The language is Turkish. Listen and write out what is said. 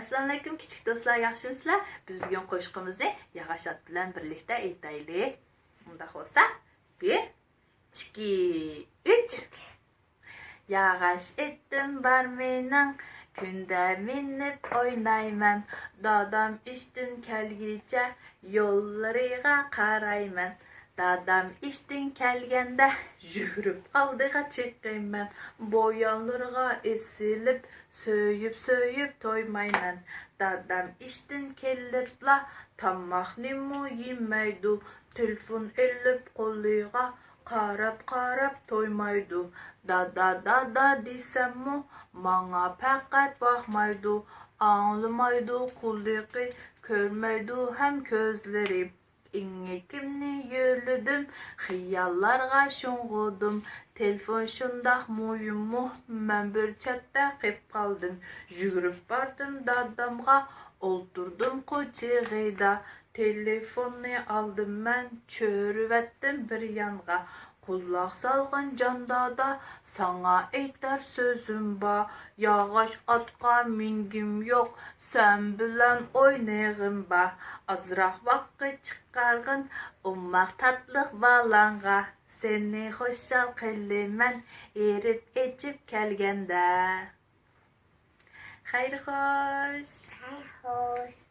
Assalomu alaykum kichik do'stlar, yaxshimisizlar? Biz bugun qo'shiqimizni Yog'och ot bilan birlikda aytaylik. Unda bo'lsa 1 2 3 Yog'och etim var mening, kunda minib o'ynayman. Dadam ishdan kelguncha yo'llariga qarayman. Dadam ishdan kelganda yugurib oldiga chiqayman. Bo'yonlarga esilib söyüp toymayman. Dadam ishdan kelibla tomoqni yemaydi. Telefon elib qo'liga qarab toymaydi. Dada desammu manga faqat bakmaydi. Anlamaydi quliqi, ko'rmaydi ham ko'zlari. İngekimni yürüdüm, xiyallarga şoğudum. Telefon şundaq muyummu, mən bir çatda qep qaldım. Yürüp bardım dadamga, oldurdum koçığıyda. Telefonu aldım mən, çörüvettim bir yanğa. Kulak salgın candada, sana aytar sözüm ba. Yağaç atqa mingim yok, sen bilen oynayğım ba. Azraq vakit çıkargın, ummaq tatlıq balanga. Seni hoşal qiliman, erip içip kelgende. Hayır hoş. Hayır hoş.